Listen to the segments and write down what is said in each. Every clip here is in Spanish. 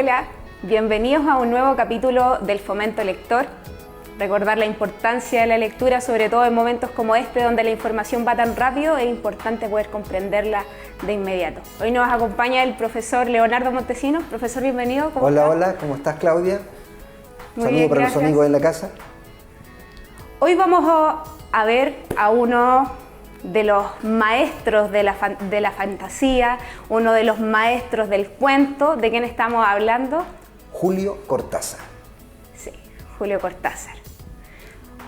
Hola, bienvenidos a un nuevo capítulo del Fomento Lector. Recordar la importancia de la lectura, sobre todo en momentos como este, donde la información va tan rápido, es importante poder comprenderla de inmediato. Hoy nos acompaña el profesor Leonardo Montesinos. Profesor, bienvenido. Hola, ¿cómo estás, Claudia? Muy Saludos bien, para gracias. los amigos en la casa. Hoy vamos a ver a uno de los maestros de la fantasía, uno de los maestros del cuento. ¿De quién estamos hablando? Julio Cortázar. Sí, Julio Cortázar.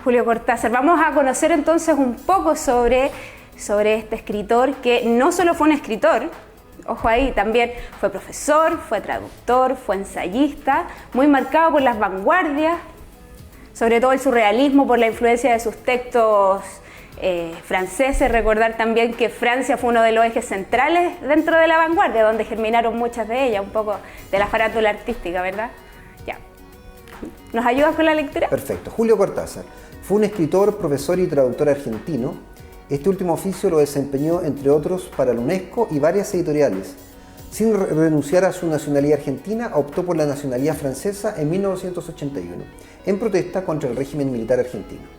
Julio Cortázar. Vamos a conocer entonces un poco sobre este escritor, que no solo fue un escritor, ojo ahí, también fue profesor, fue traductor, fue ensayista, muy marcado por las vanguardias, sobre todo el surrealismo, por la influencia de sus textos franceses. Recordar también que Francia fue uno de los ejes centrales dentro de la vanguardia, donde germinaron muchas de ellas, un poco de la farándula artística, ¿verdad? Ya. ¿Nos ayudas con la lectura? Perfecto. Julio Cortázar fue un escritor, profesor y traductor argentino. Este último oficio lo desempeñó, entre otros, para la UNESCO y varias editoriales. Sin renunciar a su nacionalidad argentina, optó por la nacionalidad francesa en 1981, en protesta contra el régimen militar argentino.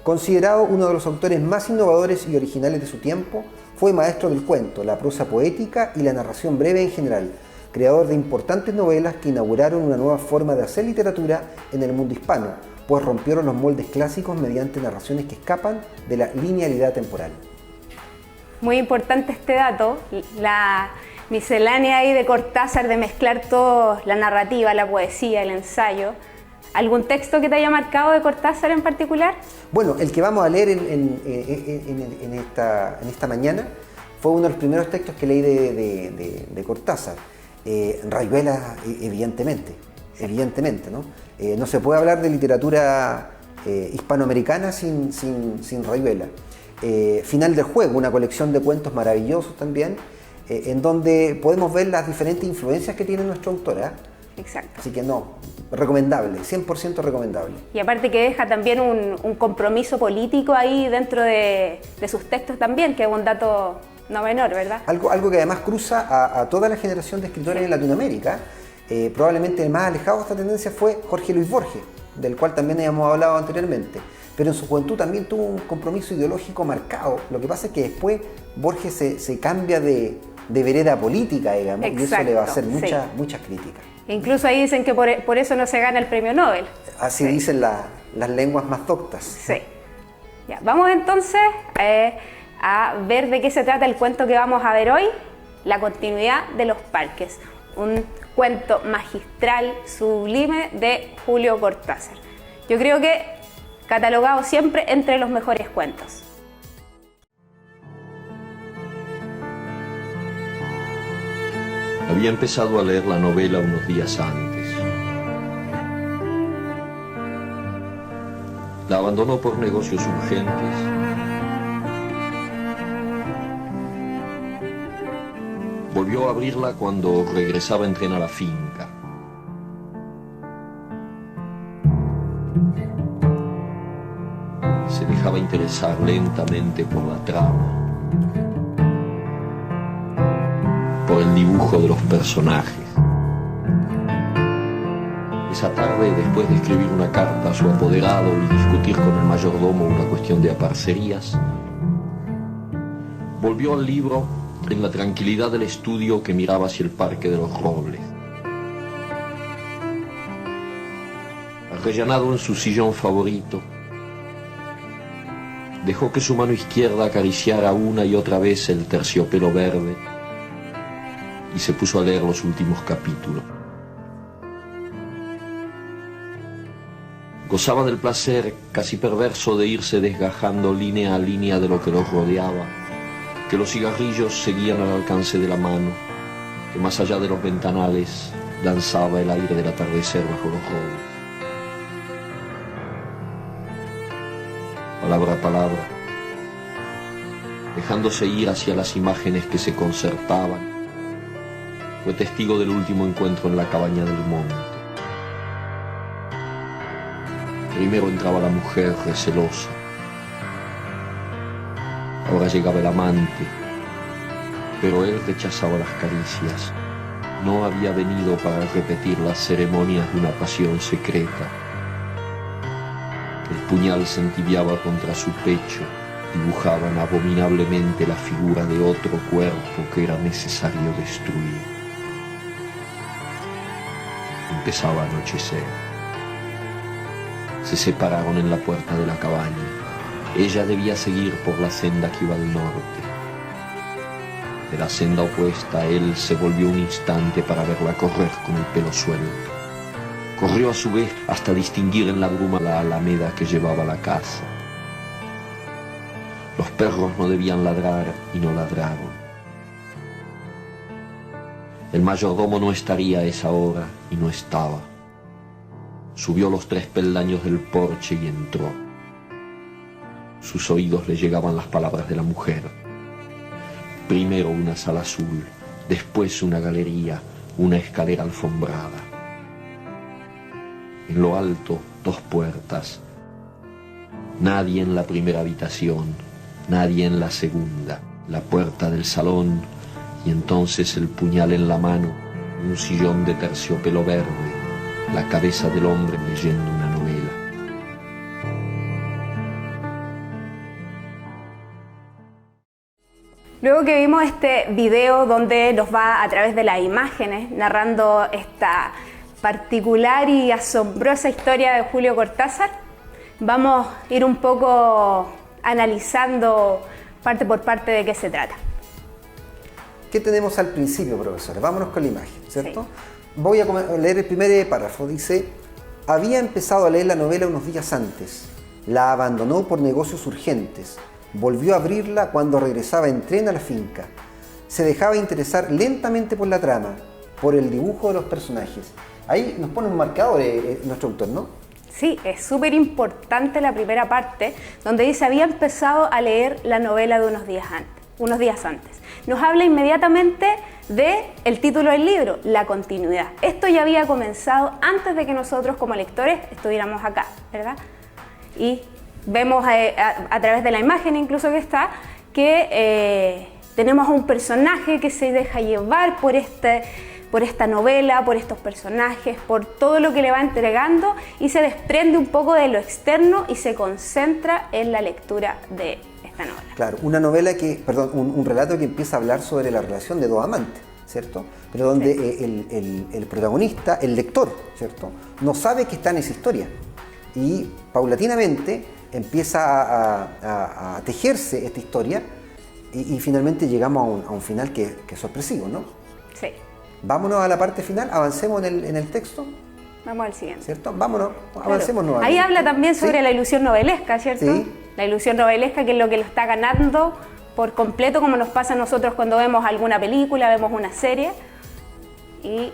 Considerado uno de los autores más innovadores y originales de su tiempo, fue maestro del cuento, la prosa poética y la narración breve en general, creador de importantes novelas que inauguraron una nueva forma de hacer literatura en el mundo hispano, pues rompieron los moldes clásicos mediante narraciones que escapan de la linealidad temporal. Muy importante este dato, la miscelánea ahí de Cortázar, de mezclar todo, la narrativa, la poesía, el ensayo. ¿Algún texto que te haya marcado de Cortázar en particular? Bueno, el que vamos a leer en esta mañana fue uno de los primeros textos que leí de Cortázar. Rayuela, evidentemente, ¿no? No se puede hablar de literatura hispanoamericana sin Rayuela. Final del juego, una colección de cuentos maravillosos también, en donde podemos ver las diferentes influencias que tiene nuestro autor, ¿eh? Exacto. Así que no, recomendable, 100% recomendable. Y aparte que deja también un compromiso político ahí dentro de sus textos también, que es un dato no menor, ¿verdad? Algo que además cruza a toda la generación de escritores en Latinoamérica. Probablemente el más alejado de esta tendencia fue Jorge Luis Borges, del cual también habíamos hablado anteriormente. Pero en su juventud también tuvo un compromiso ideológico marcado. Lo que pasa es que después Borges se cambia de vereda política, digamos, exacto, y eso le va a hacer sí. muchas críticas. Incluso ahí dicen que por eso no se gana el premio Nobel. Así sí. Dicen las lenguas más doctas. Sí. Ya, vamos entonces a ver de qué se trata el cuento que vamos a ver hoy, La continuidad de los parques. Un cuento magistral, sublime de Julio Cortázar. Yo creo que catalogado siempre entre los mejores cuentos. Había empezado a leer la novela unos días antes. La abandonó por negocios urgentes. Volvió a abrirla cuando regresaba en tren a la finca. Se dejaba interesar lentamente por la trama, por el dibujo de los personajes. Esa tarde, después de escribir una carta a su apoderado y discutir con el mayordomo una cuestión de aparcerías, volvió al libro en la tranquilidad del estudio que miraba hacia el Parque de los Robles. Arrellanado en su sillón favorito, dejó que su mano izquierda acariciara una y otra vez el terciopelo verde y se puso a leer los últimos capítulos. Gozaba del placer casi perverso de irse desgajando línea a línea de lo que los rodeaba, que los cigarrillos seguían al alcance de la mano, que más allá de los ventanales danzaba el aire del atardecer bajo los robles. Palabra a palabra, dejándose ir hacia las imágenes que se concertaban, fue testigo del último encuentro en la cabaña del monte. Primero entraba la mujer recelosa, ahora llegaba el amante, pero él rechazaba las caricias no había venido para repetir las ceremonias de una pasión secreta. El puñal se entibiaba contra su pecho, dibujaban abominablemente la figura de otro cuerpo que era necesario destruir. Empezaba a anochecer. Se separaron en la puerta de la cabaña. Ella debía seguir por la senda que iba al norte. De la senda opuesta, él se volvió un instante para verla correr con el pelo suelto. Corrió a su vez hasta distinguir en la bruma la alameda que llevaba a la casa. Los perros no debían ladrar y no ladraron. El mayordomo no estaría a esa hora y no estaba. Subió los 3 peldaños del porche y entró. Sus oídos le llegaban las palabras de la mujer. Primero una sala azul, después una galería, una escalera alfombrada. En lo alto, 2 puertas. Nadie en la primera habitación, nadie en la segunda. La puerta del salón y entonces el puñal en la mano, un sillón de terciopelo verde, la cabeza del hombre leyendo una novela. Luego que vimos este video donde nos va a través de las imágenes narrando esta particular y asombrosa historia de Julio Cortázar, vamos a ir un poco analizando parte por parte de qué se trata. ¿Qué tenemos al principio, profesor? Vámonos con la imagen, ¿cierto? Sí. Voy a leer el primer párrafo. Dice: había empezado a leer la novela unos días antes. La abandonó por negocios urgentes. Volvió a abrirla cuando regresaba en tren a la finca. Se dejaba interesar lentamente por la trama, por el dibujo de los personajes. Ahí nos pone un marcador nuestro autor, ¿no? Sí, es súper importante la primera parte, donde dice había empezado a leer la novela de unos días antes. Nos habla inmediatamente del título del libro, la continuidad. Esto ya había comenzado antes de que nosotros como lectores estuviéramos acá, ¿verdad? Y vemos a través de la imagen incluso que está, que tenemos a un personaje que se deja llevar por esta novela, por estos personajes, por todo lo que le va entregando y se desprende un poco de lo externo y se concentra en la lectura de esta novela. Claro, una novela un relato que empieza a hablar sobre la relación de 2 amantes, ¿cierto? Pero donde sí, el protagonista, el lector, ¿cierto? No sabe que está en esa historia y paulatinamente empieza a tejerse esta historia y finalmente llegamos a un final que es sorpresivo, ¿no? Sí. Vámonos a la parte final, avancemos en el texto. Vamos al siguiente. ¿Cierto? Vámonos, claro, avancemos nuevamente. Ahí habla también sobre ¿sí? la ilusión novelesca, ¿cierto? Sí. La ilusión novelesca, que es lo que lo está ganando por completo, como nos pasa a nosotros cuando vemos alguna película, vemos una serie y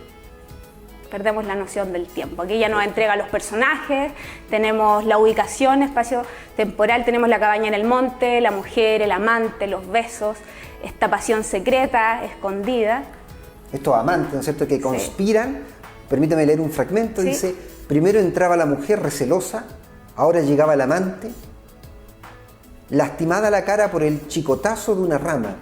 perdemos la noción del tiempo. Aquí ya nos entrega los personajes, tenemos la ubicación espacio-temporal, tenemos la cabaña en el monte, la mujer, el amante, los besos, esta pasión secreta, escondida. Estos amantes, ¿no es cierto?, que conspiran. Sí. Permítame leer un fragmento. Sí. Dice: primero entraba la mujer recelosa, ahora llegaba el amante, lastimada la cara por el chicotazo de una rama.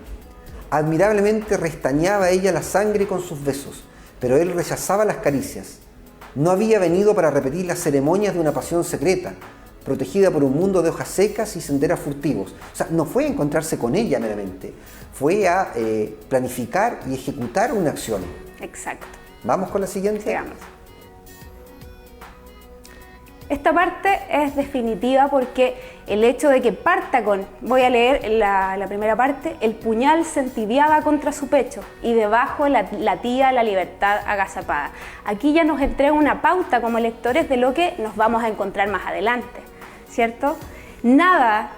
Admirablemente restañaba ella la sangre con sus besos, pero él rechazaba las caricias. No había venido para repetir las ceremonias de una pasión secreta, protegida por un mundo de hojas secas y senderos furtivos. O sea, no fue a encontrarse con ella meramente, fue a planificar y ejecutar una acción. Exacto. ¿Vamos con la siguiente? Sigamos. Esta parte es definitiva porque el hecho de que parta con, voy a leer la primera parte, el puñal se entibiaba contra su pecho y debajo latía la libertad agazapada. Aquí ya nos entrega una pauta como lectores de lo que nos vamos a encontrar más adelante, ¿cierto? Nada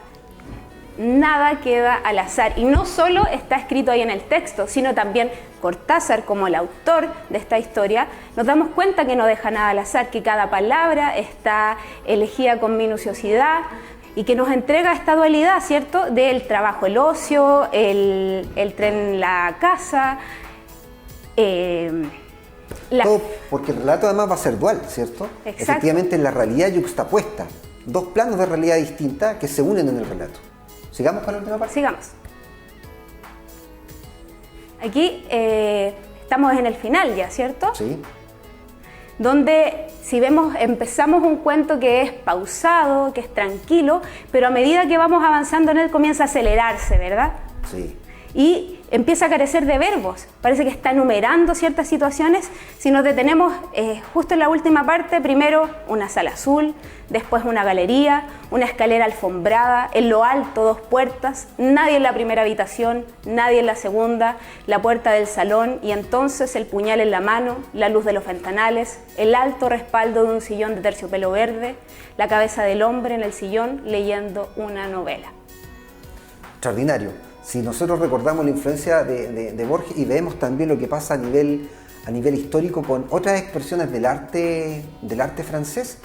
queda al azar y no solo está escrito ahí en el texto, sino también Cortázar, como el autor de esta historia, nos damos cuenta que no deja nada al azar, que cada palabra está elegida con minuciosidad y que nos entrega esta dualidad, ¿cierto?, del trabajo, el ocio, el tren, la casa. Todo porque el relato además va a ser dual, ¿cierto? Exacto. Efectivamente, en la realidad yuxtapuesta, 2 planos de realidad distintas que se unen en el relato. ¿Sigamos con la última parte? Sigamos. Aquí estamos en el final ya, ¿cierto? Sí. Donde si vemos, empezamos un cuento que es pausado, que es tranquilo, pero a medida que vamos avanzando en él comienza a acelerarse, ¿verdad? Sí. Y empieza a carecer de verbos, parece que está enumerando ciertas situaciones. Si nos detenemos justo en la última parte, primero una sala azul, después una galería, una escalera alfombrada, en lo alto 2 puertas, nadie en la primera habitación, nadie en la segunda, la puerta del salón y entonces el puñal en la mano, la luz de los ventanales, el alto respaldo de un sillón de terciopelo verde, la cabeza del hombre en el sillón leyendo una novela. Extraordinario. Si nosotros recordamos la influencia de Borges y vemos también lo que pasa a nivel histórico con otras expresiones del arte francés,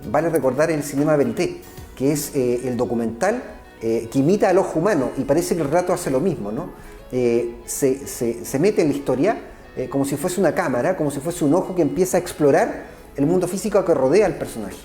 vale recordar el cinéma verité, que es el documental que imita al ojo humano y parece que el relato hace lo mismo, ¿no? Se mete en la historia como si fuese una cámara, como si fuese un ojo que empieza a explorar el mundo físico que rodea al personaje.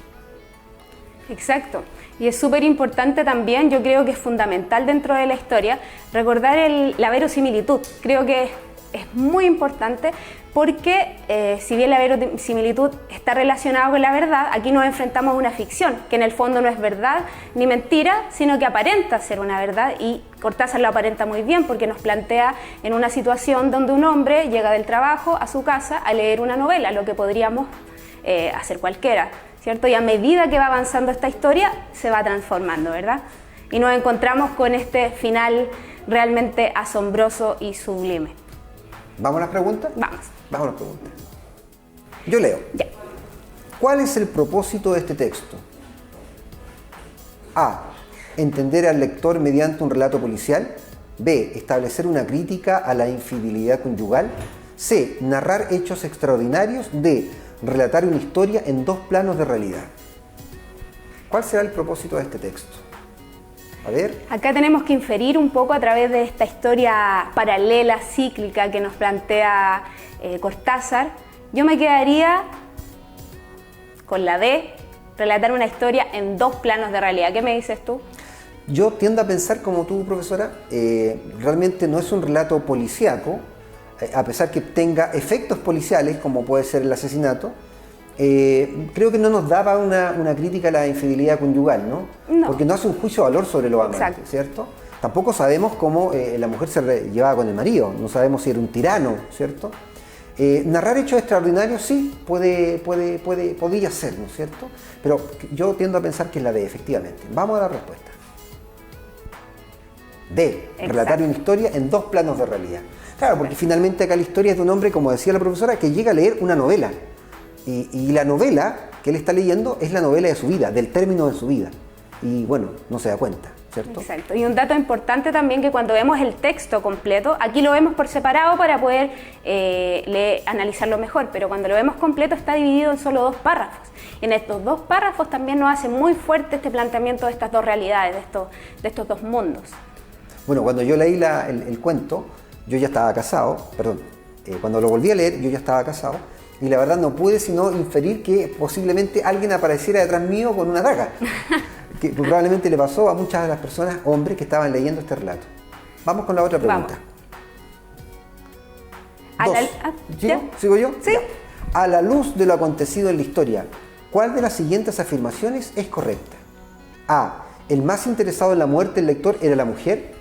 Exacto. Y es súper importante también, yo creo que es fundamental dentro de la historia, recordar la verosimilitud. Creo que es muy importante porque si bien la verosimilitud está relacionada con la verdad, aquí nos enfrentamos a una ficción, que en el fondo no es verdad ni mentira, sino que aparenta ser una verdad, y Cortázar lo aparenta muy bien porque nos plantea en una situación donde un hombre llega del trabajo a su casa a leer una novela, lo que podríamos hacer cualquiera, ¿cierto? Y a medida que va avanzando esta historia, se va transformando, ¿verdad? Y nos encontramos con este final realmente asombroso y sublime. ¿Vamos a las preguntas? Vamos. Vamos a las preguntas. Yo leo. Ya. ¿Cuál es el propósito de este texto? A. Entender al lector mediante un relato policial. B. Establecer una crítica a la infidelidad conyugal. C. Narrar hechos extraordinarios. D. Relatar una historia en 2 planos de realidad. ¿Cuál será el propósito de este texto? A ver. Acá tenemos que inferir un poco a través de esta historia paralela, cíclica que nos plantea Cortázar. Yo me quedaría con la D, relatar una historia en 2 planos de realidad. ¿Qué me dices tú? Yo tiendo a pensar como tú, profesora, realmente no es un relato policíaco, a pesar que tenga efectos policiales, como puede ser el asesinato. Creo que no nos daba una crítica a la infidelidad conyugal, ¿no? No. Porque no hace un juicio de valor sobre los amantes. Exacto. ¿Cierto? Tampoco sabemos cómo la mujer se llevaba con el marido, no sabemos si era un tirano, ¿cierto? Narrar hechos extraordinarios sí, podría ser, ¿no es cierto? Pero yo tiendo a pensar que es la D, efectivamente. Vamos a la respuesta. D, exacto. Relatar una historia en 2 planos de realidad. Claro, porque finalmente acá la historia es de un hombre, como decía la profesora, que llega a leer una novela. Y la novela que él está leyendo es la novela de su vida, del término de su vida. Y bueno, no se da cuenta, ¿cierto? Exacto. Y un dato importante también, que cuando vemos el texto completo, aquí lo vemos por separado para poder analizarlo mejor, pero cuando lo vemos completo está dividido en solo 2 párrafos. Y en estos 2 párrafos también nos hace muy fuerte este planteamiento de estas 2 realidades, de estos 2 mundos. Bueno, cuando yo leí el cuento, yo ya estaba casado, cuando lo volví a leer yo ya estaba casado, y la verdad no pude sino inferir que posiblemente alguien apareciera detrás mío con una daga, que probablemente le pasó a muchas de las personas, hombres, que estaban leyendo este relato. Vamos con la otra pregunta. ¿Sigo yo? Sí. Ya. A la luz de lo acontecido en la historia, ¿cuál de las siguientes afirmaciones es correcta? A. El más interesado en la muerte del lector era la mujer.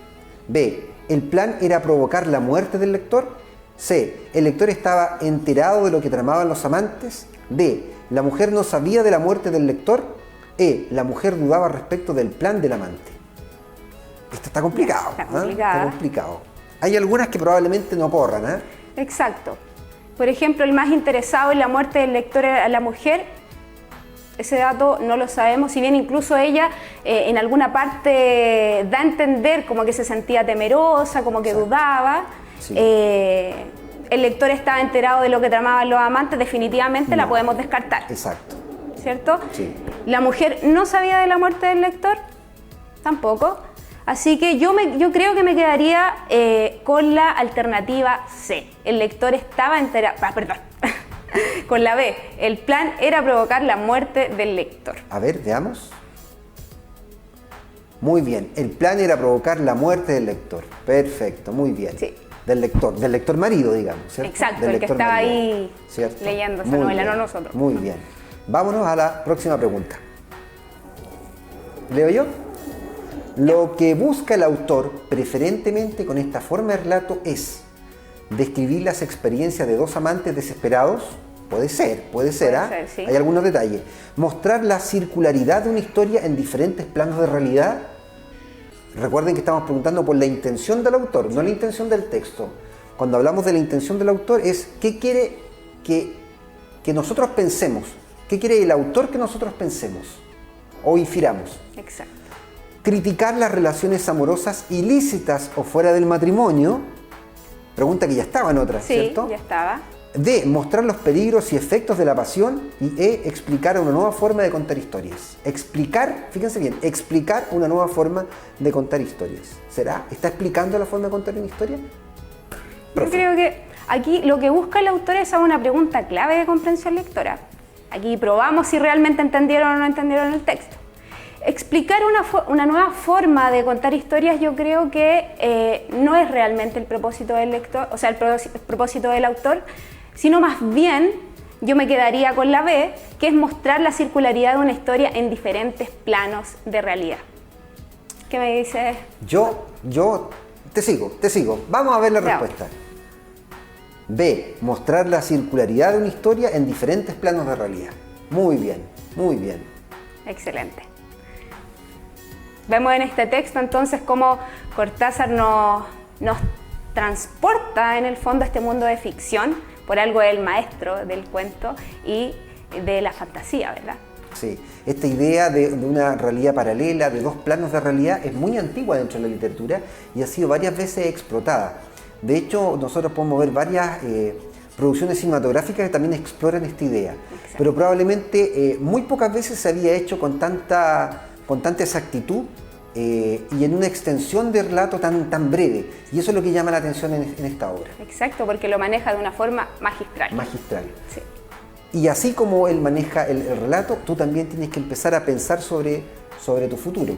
B. El plan era provocar la muerte del lector. C. El lector estaba enterado de lo que tramaban los amantes. D. La mujer no sabía de la muerte del lector. E. La mujer dudaba respecto del plan del amante. Esto está complicado. Está complicado. Hay algunas que probablemente no corran, ¿eh? Exacto. Por ejemplo, el más interesado en la muerte del lector era la mujer. Ese dato no lo sabemos, si bien incluso ella en alguna parte da a entender como que se sentía temerosa, como que dudaba. Sí. El lector estaba enterado de lo que tramaban los amantes, definitivamente no la podemos descartar. Exacto. ¿Cierto? Sí. La mujer no sabía de la muerte del lector, tampoco. Así que yo creo que me quedaría con la alternativa C. El lector estaba enterado, con la B. El plan era provocar la muerte del lector. A ver, veamos. Muy bien, el plan era provocar la muerte del lector. Perfecto, muy bien. Sí. del lector marido, digamos, ¿cierto? Exacto, del el que lector estaba marido, ahí ¿cierto? leyendo esa Muy novela, bien, no nosotros. Muy bien. Vámonos a la próxima pregunta. ¿Leo yo? Lo que busca el autor preferentemente con esta forma de relato es describir las experiencias de dos amantes desesperados. Puede ser, sí. Hay algunos detalles. Mostrar la circularidad de una historia en diferentes planos de realidad. Recuerden que estamos preguntando por la intención del autor, no la intención del texto. Cuando hablamos de la intención del autor es qué quiere que nosotros pensemos, qué quiere el autor que nosotros pensemos o infiramos. Exacto. Criticar las relaciones amorosas ilícitas o fuera del matrimonio. Pregunta que ya estaba en otra, Sí, ¿cierto? ya estaba. D. Mostrar los peligros y efectos de la pasión. Y E. Explicar una nueva forma de contar historias. Explicar, fíjense bien, explicar una nueva forma de contar historias. ¿Será? ¿Está explicando la forma de contar una historia? Yo creo que aquí lo que busca el autor es una pregunta clave de comprensión lectora. Aquí probamos si realmente entendieron o no entendieron el texto. Explicar una nueva forma de contar historias, yo creo que no es realmente el propósito del lector, o sea, el propósito del autor, sino más bien yo me quedaría con la B, que es mostrar la circularidad de una historia en diferentes planos de realidad. ¿Qué me dices? Yo te sigo. Vamos a ver la Bravo. respuesta. B. Mostrar la circularidad de una historia en diferentes planos de realidad. Muy bien, muy bien. Excelente. Vemos en este texto entonces cómo Cortázar nos transporta en el fondo a este mundo de ficción, por algo es el maestro del cuento y de la fantasía, ¿verdad? Sí, esta idea de una realidad paralela, de dos planos de realidad, es muy antigua dentro de la literatura y ha sido varias veces explotada. De hecho, nosotros podemos ver varias producciones cinematográficas que también exploran esta idea. Exacto. Pero probablemente muy pocas veces se había hecho con tanta exactitud y en una extensión de relato tan breve. Y eso es lo que llama la atención en esta obra. Exacto, porque lo maneja de una forma magistral. Magistral. Sí. Y así como él maneja el relato, tú también tienes que empezar a pensar sobre tu futuro.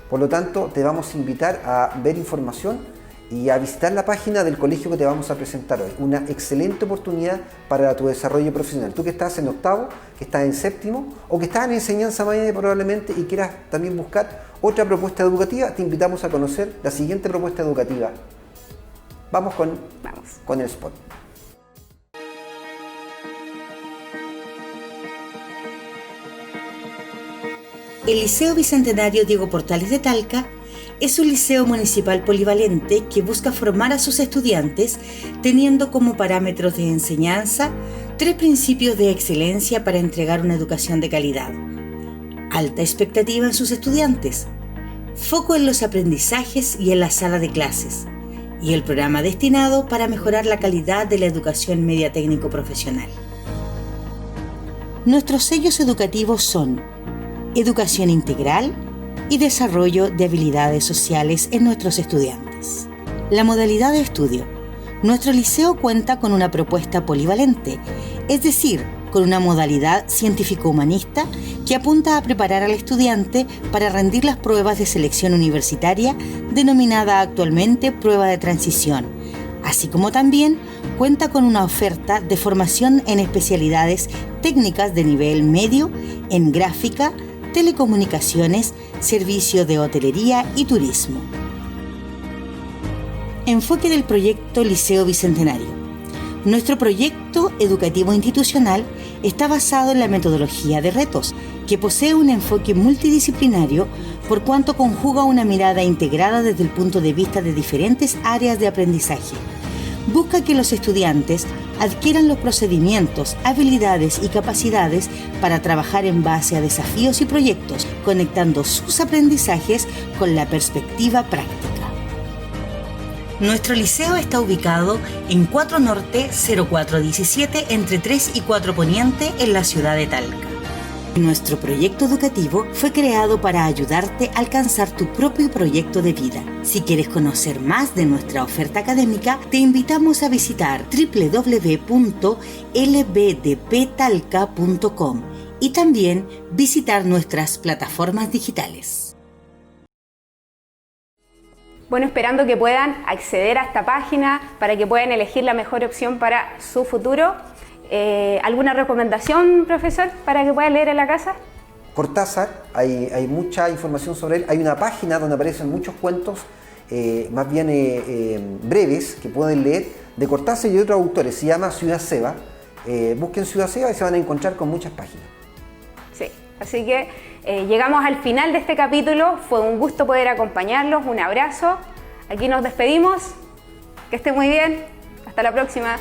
Por lo tanto, te vamos a invitar a ver información y a visitar la página del colegio que te vamos a presentar hoy. Una excelente oportunidad para tu desarrollo profesional. Tú que estás en octavo, que estás en séptimo o que estás en enseñanza media probablemente y quieras también buscar otra propuesta educativa, te invitamos a conocer la siguiente propuesta educativa. Vamos con el spot. El Liceo Bicentenario Diego Portales de Talca es un liceo municipal polivalente que busca formar a sus estudiantes teniendo como parámetros de enseñanza 3 principios de excelencia para entregar una educación de calidad. Alta expectativa en sus estudiantes, foco en los aprendizajes y en la sala de clases, y el programa destinado para mejorar la calidad de la educación media técnico profesional. Nuestros sellos educativos son educación integral y desarrollo de habilidades sociales en nuestros estudiantes. La modalidad de estudio. Nuestro liceo cuenta con una propuesta polivalente, es decir, con una modalidad científico-humanista que apunta a preparar al estudiante para rendir las pruebas de selección universitaria denominada actualmente prueba de transición, así como también cuenta con una oferta de formación en especialidades técnicas de nivel medio en gráfica, telecomunicaciones, servicio de hotelería y turismo. Enfoque del proyecto Liceo Bicentenario. Nuestro proyecto educativo institucional está basado en la metodología de retos, que posee un enfoque multidisciplinario por cuanto conjuga una mirada integrada desde el punto de vista de diferentes áreas de aprendizaje. Busca que los estudiantes adquieran los procedimientos, habilidades y capacidades para trabajar en base a desafíos y proyectos, conectando sus aprendizajes con la perspectiva práctica. Nuestro liceo está ubicado en 4 Norte 0417 entre 3 y 4 Poniente en la ciudad de Talca. Nuestro proyecto educativo fue creado para ayudarte a alcanzar tu propio proyecto de vida. Si quieres conocer más de nuestra oferta académica, te invitamos a visitar www.lbdptalca.com y también visitar nuestras plataformas digitales. Bueno, esperando que puedan acceder a esta página para que puedan elegir la mejor opción para su futuro. ¿Alguna recomendación, profesor, para que puedan leer en la casa? Cortázar, hay mucha información sobre él. Hay una página donde aparecen muchos cuentos, más bien breves, que pueden leer, de Cortázar y de otros autores. Se llama Ciudad Seba. Busquen Ciudad Seba y se van a encontrar con muchas páginas. Sí, así que llegamos al final de este capítulo. Fue un gusto poder acompañarlos. Un abrazo. Aquí nos despedimos. Que estén muy bien. Hasta la próxima.